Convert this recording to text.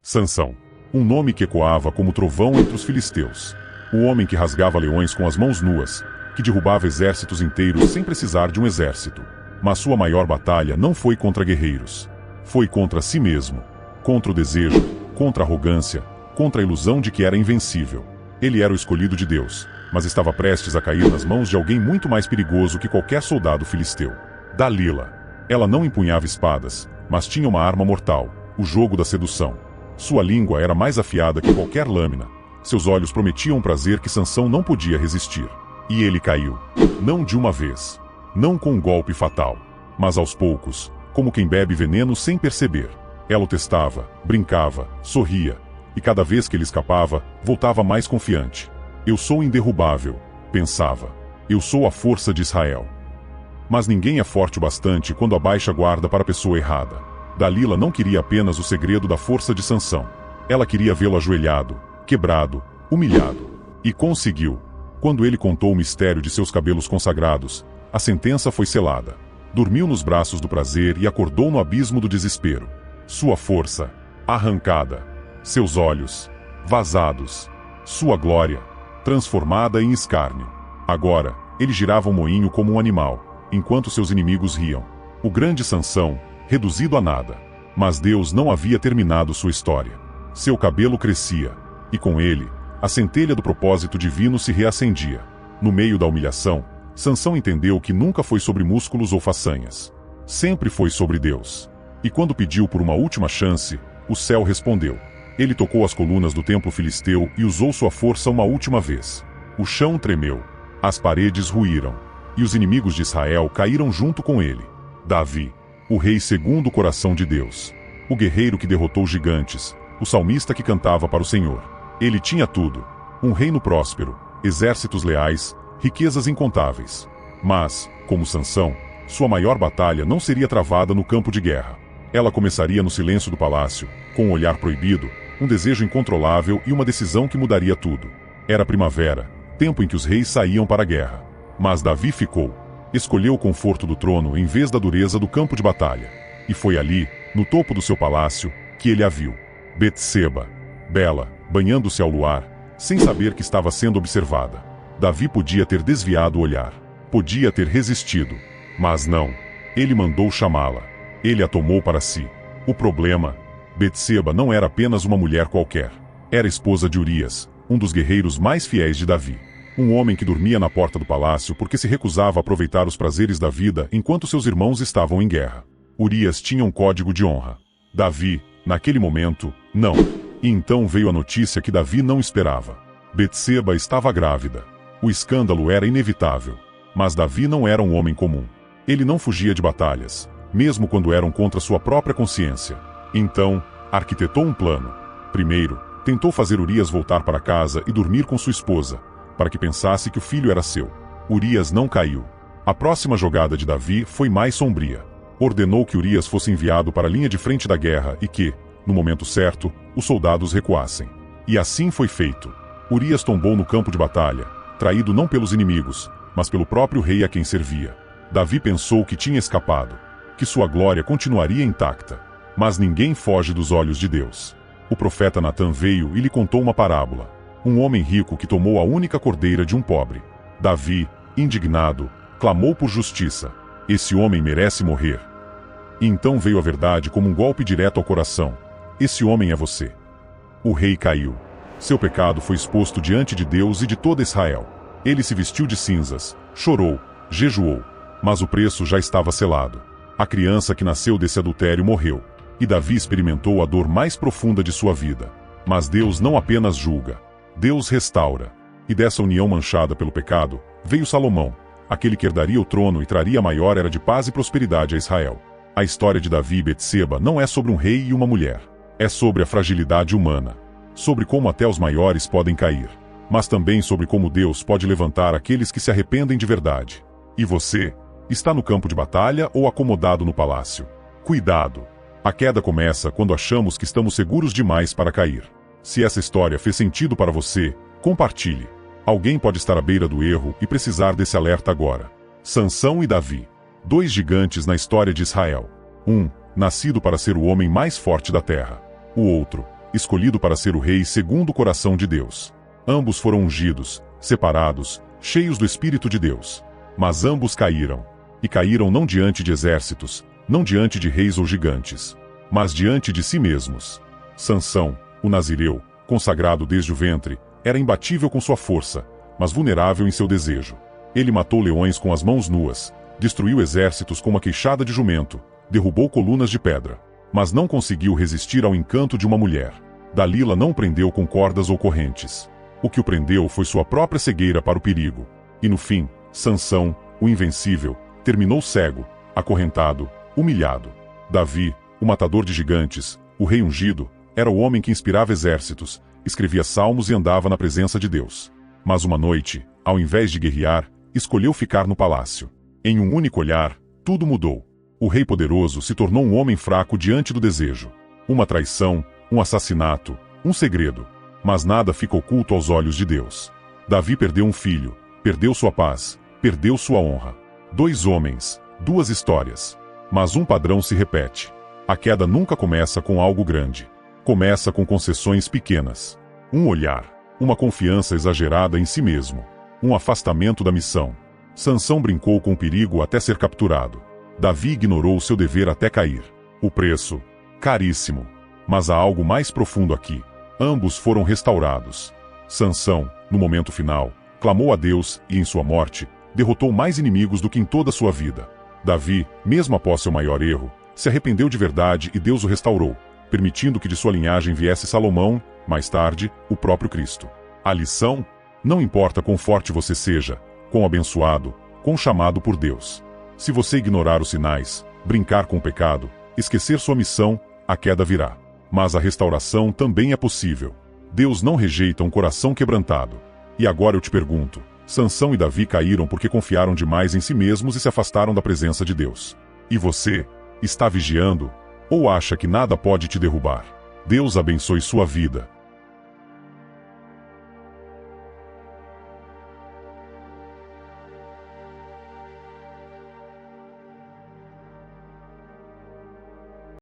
Sansão. Um nome que ecoava como trovão entre os filisteus. O homem que rasgava leões com as mãos nuas, que derrubava exércitos inteiros sem precisar de um exército. Mas sua maior batalha não foi contra guerreiros. Foi contra si mesmo, contra o desejo, contra a arrogância, contra a ilusão de que era invencível. Ele era o escolhido de Deus, mas estava prestes a cair nas mãos de alguém muito mais perigoso que qualquer soldado filisteu. Dalila. Ela não empunhava espadas, mas tinha uma arma mortal, o jogo da sedução. Sua língua era mais afiada que qualquer lâmina. Seus olhos prometiam um prazer que Sansão não podia resistir. E ele caiu. Não de uma vez. Não com um golpe fatal. Mas aos poucos, como quem bebe veneno sem perceber. Ela o testava, brincava, sorria. E cada vez que ele escapava, voltava mais confiante. Eu sou indderrubável, pensava. Eu sou a força de Israel. Mas ninguém é forte o bastante quando abaixa a guarda para a pessoa errada. Dalila não queria apenas o segredo da força de Sansão. Ela queria vê-lo ajoelhado, quebrado, humilhado. E conseguiu. Quando ele contou o mistério de seus cabelos consagrados, a sentença foi selada. Dormiu nos braços do prazer e acordou no abismo do desespero. Sua força, arrancada. Seus olhos, vazados. Sua glória, transformada em escárnio. Agora, ele girava um moinho como um animal, enquanto seus inimigos riam. O grande Sansão, reduzido a nada. Mas Deus não havia terminado sua história. Seu cabelo crescia, e com ele, a centelha do propósito divino se reacendia. No meio da humilhação, Sansão entendeu que nunca foi sobre músculos ou façanhas. Sempre foi sobre Deus. E quando pediu por uma última chance, o céu respondeu. Ele tocou as colunas do templo filisteu e usou sua força uma última vez. O chão tremeu, as paredes ruíram, e os inimigos de Israel caíram junto com ele. Davi, o rei segundo o coração de Deus. O guerreiro que derrotou gigantes, o salmista que cantava para o Senhor. Ele tinha tudo: um reino próspero, exércitos leais, riquezas incontáveis. Mas, como Sansão, sua maior batalha não seria travada no campo de guerra. Ela começaria no silêncio do palácio, com um olhar proibido, um desejo incontrolável e uma decisão que mudaria tudo. Era primavera, tempo em que os reis saíam para a guerra. Mas Davi ficou. Escolheu o conforto do trono em vez da dureza do campo de batalha. E foi ali, no topo do seu palácio, que ele a viu. Betseba, bela, banhando-se ao luar, sem saber que estava sendo observada. Davi podia ter desviado o olhar. Podia ter resistido. Mas não. Ele mandou chamá-la. Ele a tomou para si. O problema: Betseba não era apenas uma mulher qualquer. Era esposa de Urias, um dos guerreiros mais fiéis de Davi. Um homem que dormia na porta do palácio porque se recusava a aproveitar os prazeres da vida enquanto seus irmãos estavam em guerra. Urias tinha um código de honra. Davi, naquele momento, não. E então veio a notícia que Davi não esperava. Betseba estava grávida. O escândalo era inevitável. Mas Davi não era um homem comum. Ele não fugia de batalhas, mesmo quando eram contra sua própria consciência. Então, arquitetou um plano. Primeiro, tentou fazer Urias voltar para casa e dormir com sua esposa, para que pensasse que o filho era seu. Urias não caiu. A próxima jogada de Davi foi mais sombria. Ordenou que Urias fosse enviado para a linha de frente da guerra e que, no momento certo, os soldados recuassem. E assim foi feito. Urias tombou no campo de batalha, traído não pelos inimigos, mas pelo próprio rei a quem servia. Davi pensou que tinha escapado, que sua glória continuaria intacta. Mas ninguém foge dos olhos de Deus. O profeta Natã veio e lhe contou uma parábola. Um homem rico que tomou a única cordeira de um pobre. Davi, indignado, clamou por justiça. Esse homem merece morrer. E então veio a verdade como um golpe direto ao coração. Esse homem é você. O rei caiu. Seu pecado foi exposto diante de Deus e de toda Israel. Ele se vestiu de cinzas, chorou, jejuou. Mas o preço já estava selado. A criança que nasceu desse adultério morreu. E Davi experimentou a dor mais profunda de sua vida. Mas Deus não apenas julga. Deus restaura. E dessa união manchada pelo pecado, veio Salomão, aquele que herdaria o trono e traria a maior era de paz e prosperidade a Israel. A história de Davi e Betseba não é sobre um rei e uma mulher. É sobre a fragilidade humana. Sobre como até os maiores podem cair. Mas também sobre como Deus pode levantar aqueles que se arrependem de verdade. E você? Está no campo de batalha ou acomodado no palácio? Cuidado! A queda começa quando achamos que estamos seguros demais para cair. Se essa história fez sentido para você, compartilhe. Alguém pode estar à beira do erro e precisar desse alerta agora. Sansão e Davi. Dois gigantes na história de Israel. Um, nascido para ser o homem mais forte da terra. O outro, escolhido para ser o rei segundo o coração de Deus. Ambos foram ungidos, separados, cheios do Espírito de Deus. Mas ambos caíram. E caíram não diante de exércitos, não diante de reis ou gigantes, mas diante de si mesmos. Sansão, o nazireu, consagrado desde o ventre, era imbatível com sua força, mas vulnerável em seu desejo. Ele matou leões com as mãos nuas, destruiu exércitos com uma queixada de jumento, derrubou colunas de pedra. Mas não conseguiu resistir ao encanto de uma mulher. Dalila não o prendeu com cordas ou correntes. O que o prendeu foi sua própria cegueira para o perigo. E no fim, Sansão, o invencível, terminou cego, acorrentado, humilhado. Davi, o matador de gigantes, o rei ungido, era o homem que inspirava exércitos, escrevia salmos e andava na presença de Deus. Mas uma noite, ao invés de guerrear, escolheu ficar no palácio. Em um único olhar, tudo mudou. O rei poderoso se tornou um homem fraco diante do desejo. Uma traição, um assassinato, um segredo. Mas nada fica oculto aos olhos de Deus. Davi perdeu um filho, perdeu sua paz, perdeu sua honra. 2 homens, 2 histórias. Mas um padrão se repete. A queda nunca começa com algo grande. Começa com concessões pequenas. Um olhar, uma confiança exagerada em si mesmo, um afastamento da missão. Sansão brincou com o perigo até ser capturado. Davi ignorou seu dever até cair. O preço, caríssimo. Mas há algo mais profundo aqui. Ambos foram restaurados. Sansão, no momento final, clamou a Deus e, em sua morte, derrotou mais inimigos do que em toda a sua vida. Davi, mesmo após seu maior erro, se arrependeu de verdade e Deus o restaurou, permitindo que de sua linhagem viesse Salomão, mais tarde, o próprio Cristo. A lição? Não importa quão forte você seja, quão abençoado, quão chamado por Deus. Se você ignorar os sinais, brincar com o pecado, esquecer sua missão, a queda virá. Mas a restauração também é possível. Deus não rejeita um coração quebrantado. E agora eu te pergunto, Sansão e Davi caíram porque confiaram demais em si mesmos e se afastaram da presença de Deus. E você? Está vigiando? Ou acha que nada pode te derrubar? Deus abençoe sua vida.